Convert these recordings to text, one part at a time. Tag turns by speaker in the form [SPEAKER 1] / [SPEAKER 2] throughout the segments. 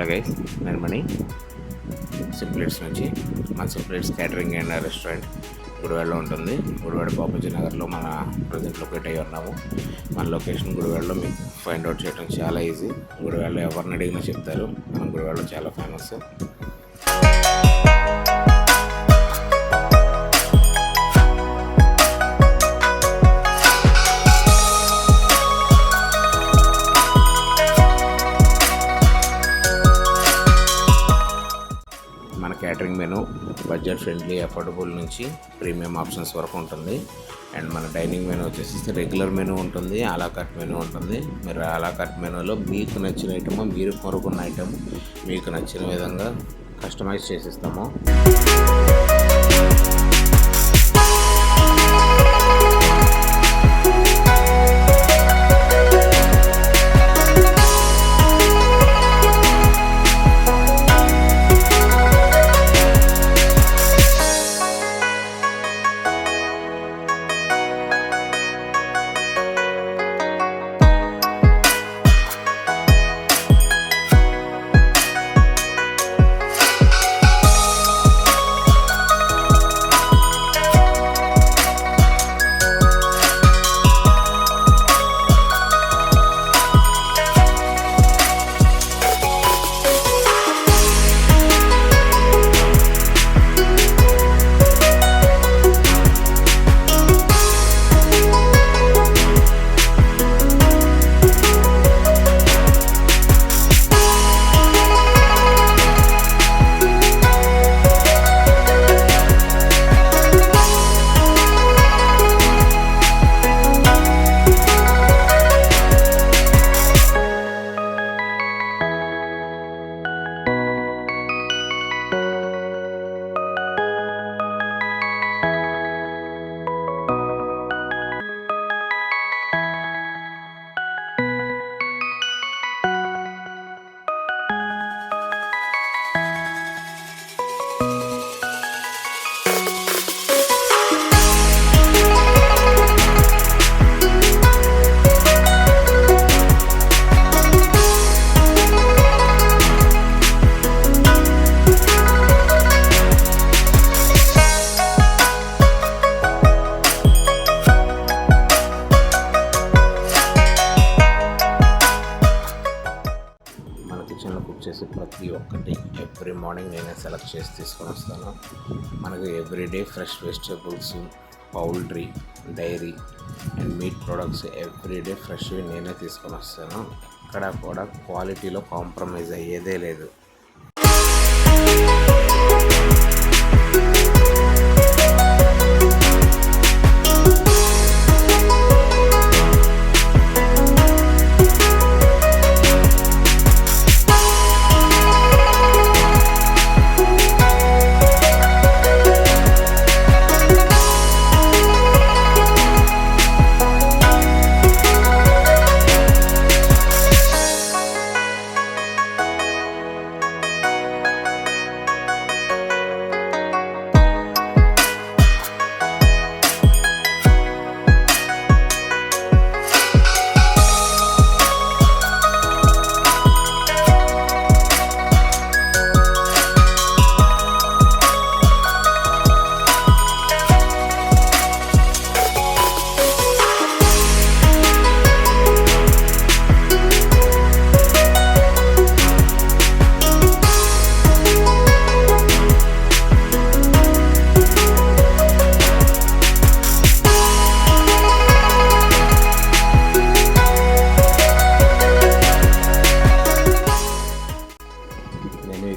[SPEAKER 1] Hello guys, నేను మణి సింప్లెట్స్ నుంచి. మన సింప్లెట్స్ క్యాటరింగ్ అండ్ రెస్టారెంట్ గుడివాడలో ఉంటుంది. గుడివాడ బాపూజీ నగర్లో మన ప్రజెంట్ లొకేట్ అయ్యి ఉన్నాము. మన లొకేషన్ గుడివాడలో మీకు ఫైండ్ అవుట్ చేయడం చాలా ఈజీ. గుడివాడలో ఎవరిని అడిగినా చెప్తారు, మన గుడివాడలో చాలా ఫేమస్. మన catering menu budget friendly, affordable నుంచి ప్రీమియం ఆప్షన్స్ వరకు ఉంటుంది. అండ్ మన డైనింగ్ మెనూ వచ్చేసి రెగ్యులర్ మెనూ ఉంటుంది, అలాకాట్ మెనూ ఉంటుంది. మీరు అలాకాట్ మెనూలో మీకు నచ్చిన ఐటమ్, మీరు కోరుకున్న ఐటమ్ మీకు నచ్చిన విధంగా కస్టమైజ్ చేసిస్తాము. కిచెన్లో కుక్ చేసి ప్రతి ఒక్కటి ఎవ్రీ మార్నింగ్ నేనే సెలెక్ట్ చేసి తీసుకొని వస్తాను. మనకు everyday fresh vegetables, poultry, dairy and meat products everyday ఫ్రెష్వి నేనే తీసుకొని వస్తాను. ఎక్కడ కూడా క్వాలిటీలో కాంప్రమైజ్ అయ్యేదే లేదు.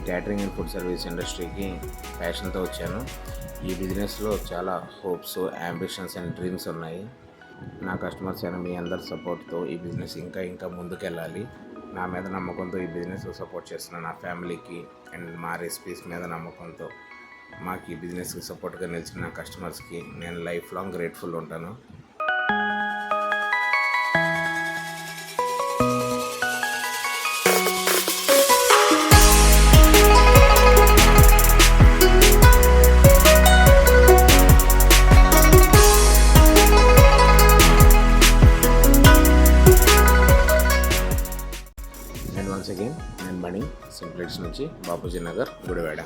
[SPEAKER 1] క్యాటరింగ్ అండ్ ఫుడ్ సర్వీస్ ఇండస్ట్రీకి ప్యాషన్తో వచ్చాను. ఈ బిజినెస్లో చాలా హోప్స్, అంబిషన్స్ అండ్ డ్రీమ్స్ ఉన్నాయి. నా కస్టమర్స్ అయిన మీ అందరి సపోర్ట్తో ఈ బిజినెస్ ఇంకా ముందుకెళ్ళాలి. నా మీద నమ్మకంతో ఈ బిజినెస్ సపోర్ట్ చేస్తున్న నా ఫ్యామిలీకి అండ్ మా రెసిపీస్ మీద నమ్మకంతో మాకు ఈ బిజినెస్కి సపోర్ట్గా నిలిచిన నా కస్టమర్స్కి నేను లైఫ్ లాంగ్ గ్రేట్ఫుల్ ఉంటాను. మణి, సింప్లెక్స్ నుంచి బాపూజీ నగర్, గుడివాడ.